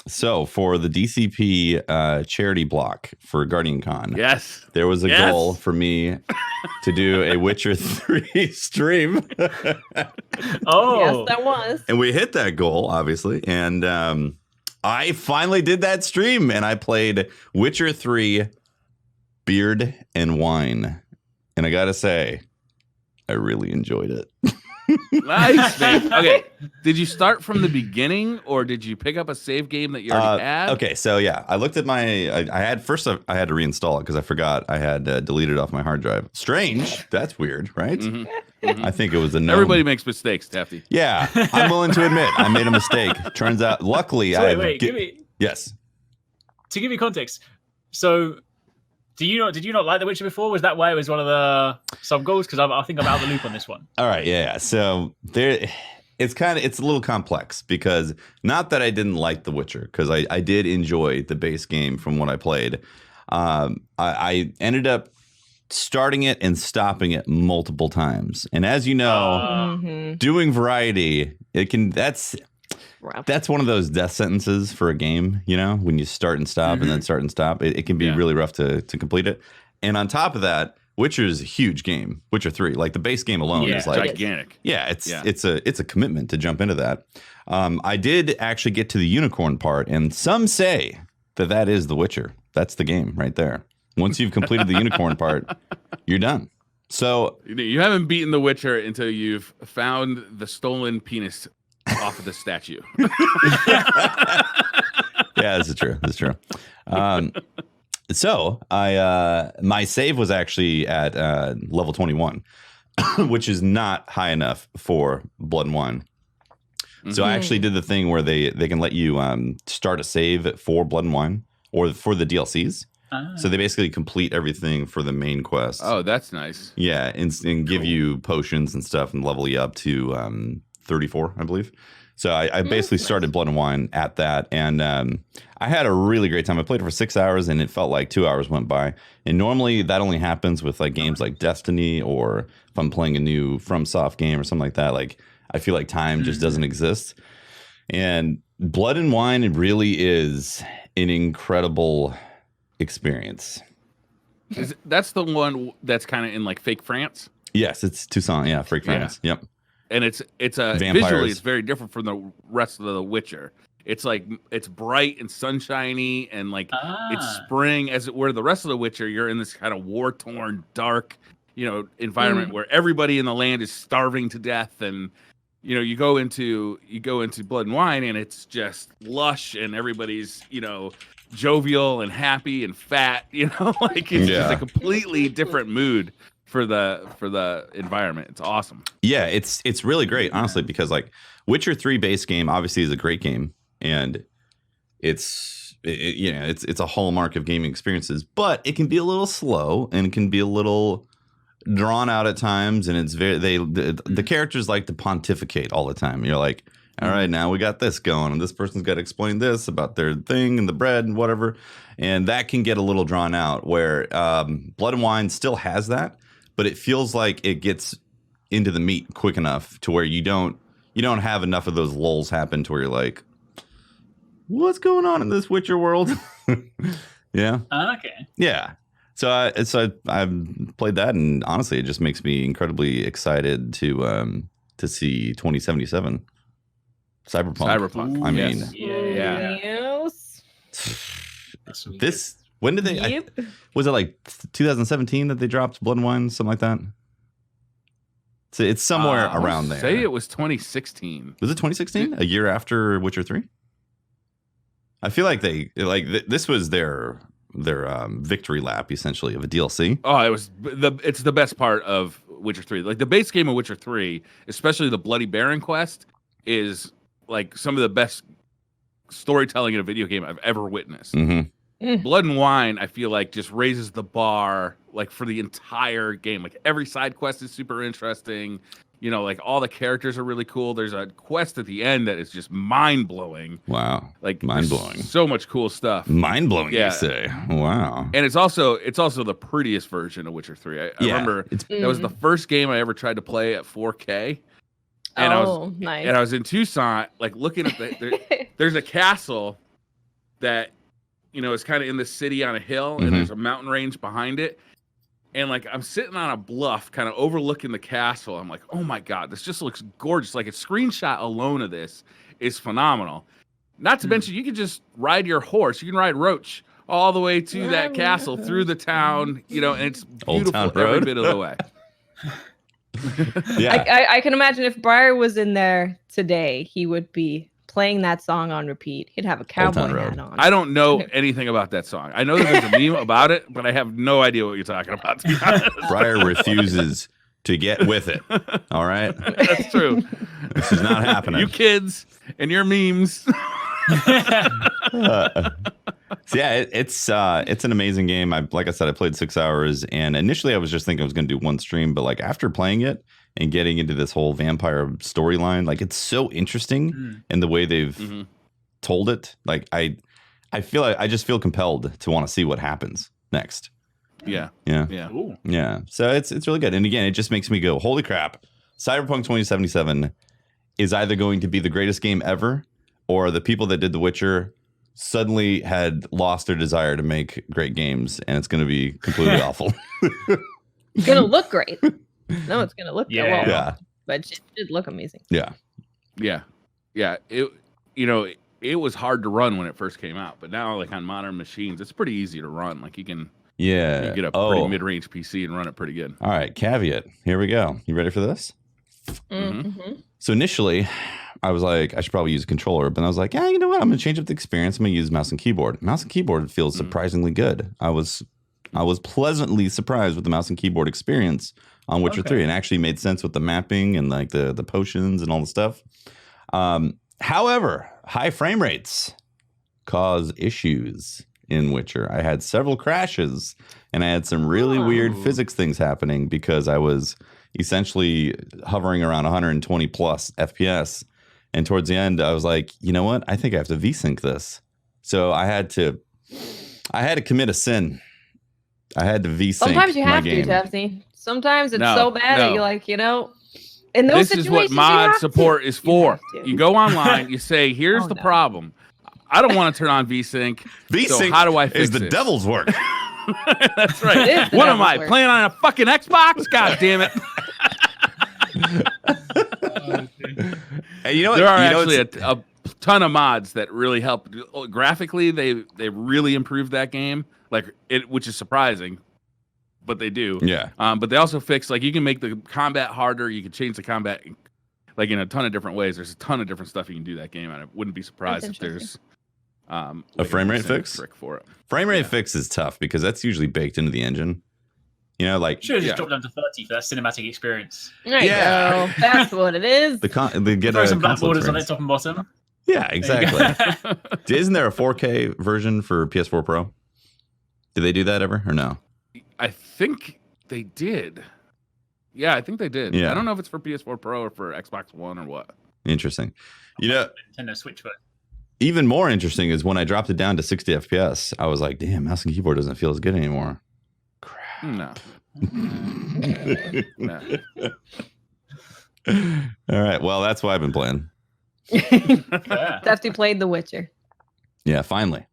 So for the DCP charity block for Guardian Con, Yes, there was a goal for me to do a Witcher 3 stream. Oh, Yes, that was. And we hit that goal, obviously. And I finally did that stream, and I played Witcher 3 Beard and Wine. And I got to say, I really enjoyed it. nice, man. Okay, did you start from the beginning, or did you pick up a save game that you already had? Okay, so yeah, I looked at my. I had to reinstall it because I forgot I had deleted off my hard drive. Strange, that's weird, right? I think it was a no. Everybody makes mistakes, Tefty. Yeah, I'm willing to admit I made a mistake. Turns out, luckily, so give me yes. To give you context, so. Did you not like The Witcher before? Was that why it was one of the sub goals? Because I think I'm out of the loop on this one. All right, yeah. So it's a little complex because not that I didn't like The Witcher, because I did enjoy the base game from what I played. I ended up starting it and stopping it multiple times, and as you know, doing variety, that's one of those death sentences for a game, you know, when you start and stop and then start and stop. It can be really rough to complete it. And on top of that, Witcher is a huge game. Witcher 3, like the base game alone is like gigantic. Yeah, it's a commitment to jump into that. I did actually get to the unicorn part, and some say that is The Witcher. That's the game right there. Once you've completed the unicorn part, you're done. So you haven't beaten The Witcher until you've found the stolen penis off of the statue. Yeah, this is true. So my save was actually at level 21, which is not high enough for Blood and Wine. So I actually did the thing where they can let you start a save for Blood and Wine or for the DLCs. So they basically complete everything for the main quest. Oh, that's nice. Yeah, and give you potions and stuff and level you up to 34, I believe. So I basically started Blood and Wine at that, and I had a really great time. I played it for 6 hours, and it felt like 2 hours went by. And normally that only happens with like games like Destiny, or if I'm playing a new FromSoft game or something like that. Like I feel like time just doesn't exist. And Blood and Wine really is an incredible experience. That's the one that's kind of in like fake France. Yes, it's Tucson. Yeah, fake France. Yep. And it's visually it's very different from the rest of The Witcher. It's like it's bright and sunshiny and like it's spring, as it were. The rest of The Witcher, you're in this kind of war-torn, dark, environment where everybody in the land is starving to death, and you go into Blood and Wine, and it's just lush, and everybody's jovial and happy and fat. Like it's just a completely different mood for the environment. It's awesome. Yeah, it's really great, honestly, because like Witcher 3 base game obviously is a great game, and it's a hallmark of gaming experiences, but it can be a little slow and it can be a little drawn out at times, and it's the characters like to pontificate all the time. You're like, all right, now we got this going, and this person's got to explain this about their thing and the bread and whatever, and that can get a little drawn out. Where Blood and Wine still has that, but it feels like it gets into the meat quick enough to where you don't have enough of those lulls happen to where you're like, what's going on in this Witcher world? Yeah. Okay. Yeah. So I've played that, and honestly, it just makes me incredibly excited to see 2077 Cyberpunk. I mean, Yes. This when did they? Yep. Was it like 2017 that they dropped Blood and Wine, something like that? So it's somewhere around there. Say it was 2016. Was it 2016? A year after Witcher 3? I feel like this was their victory lap, essentially, of a DLC. Oh, it's the best part of Witcher 3. Like the base game of Witcher 3, especially the Bloody Baron quest, is like some of the best storytelling in a video game I've ever witnessed. Blood and Wine, I feel like, just raises the bar like for the entire game. Like every side quest is super interesting. Like all the characters are really cool. There's a quest at the end that is just mind blowing. Wow, like mind blowing. So much cool stuff. Mind blowing, you say? Wow. And it's also the prettiest version of Witcher 3. I remember that was the first game I ever tried to play at 4K. And nice. And I was in Tucson, like looking at there's a castle that, is kind of in the city on a hill, and there's a mountain range behind it. And like I'm sitting on a bluff, kind of overlooking the castle. I'm like, oh my God, this just looks gorgeous. Like a screenshot alone of this is phenomenal. Not to mention, you can just ride your horse. You can ride Roach all the way to that castle through the town, and it's beautiful every bit of the way. Yeah, I can imagine if Briar was in there today, he would be playing that song on repeat. He'd have a cowboy hat on. I don't know anything about that song. I know that there's a meme about it, but I have no idea what you're talking about, to be honest. Briar refuses to get with it. All right? That's true. This is not happening. You kids and your memes. So yeah, it's an amazing game. Like I said, I played 6 hours, and initially I was just thinking I was going to do one stream, but like after playing it and getting into this whole vampire storyline, like it's so interesting in the way they've told it. Like I feel like I just feel compelled to want to see what happens next. Yeah. So it's really good, and again, it just makes me go, holy crap! Cyberpunk 2077 is either going to be the greatest game ever, or the people that did The Witcher suddenly had lost their desire to make great games, and it's going to be completely awful. It's going to look great. No, it's going to look well. Yeah. But it did look amazing. Yeah. It was hard to run when it first came out, but now like on modern machines, it's pretty easy to run. Like you can get a pretty mid-range PC and run it pretty good. All right, caveat. Here we go. You ready for this? So initially, I was like, I should probably use a controller, but I was like, you know what? I'm going to change up the experience. I'm going to use mouse and keyboard. Mouse and keyboard feels surprisingly good. I was pleasantly surprised with the mouse and keyboard experience on Witcher 3, and actually made sense with the mapping and like the potions and all the stuff. However, high frame rates cause issues in Witcher. I had several crashes, and I had some really weird physics things happening because I was essentially hovering around 120 plus FPS. And towards the end, I was like, you know what? I think I have to VSync this. So I had to commit a sin. I had to VSync. Sometimes you have to, Tefty. Sometimes it's so bad that you're like, in those this situations, is what mod support is for. You go online, you say, here's the problem. I don't want to turn on VSync. VSync so how do I fix is the devil's work. That's right. What am I, playing on a fucking Xbox? God damn it. Hey, you know what? There are actually a ton of mods that really help. Graphically, they really improved that game, which is surprising, but they do. Yeah. But they also fix, like, you can make the combat harder. You can change the combat like in a ton of different ways. There's a ton of different stuff you can do that game, and I wouldn't be surprised if there's a frame rate fix trick for it. Frame rate fix is tough because that's usually baked into the engine. Like should have just dropped down to 30 for that cinematic experience. There you go. That's what it is. They get throw some black borders on it, top and bottom. Yeah, exactly. Isn't there a 4K version for PS4 Pro? Did they do that ever or no? I think they did. Yeah, I think they did. Yeah. I don't know if it's for PS4 Pro or for Xbox One or what. Interesting. Nintendo Switch version. Even more interesting is when I dropped it down to 60 FPS, I was like, damn, mouse and keyboard doesn't feel as good anymore. Crap. No. All right. Well, that's why I've been playing. Tefty played The Witcher. Yeah, finally.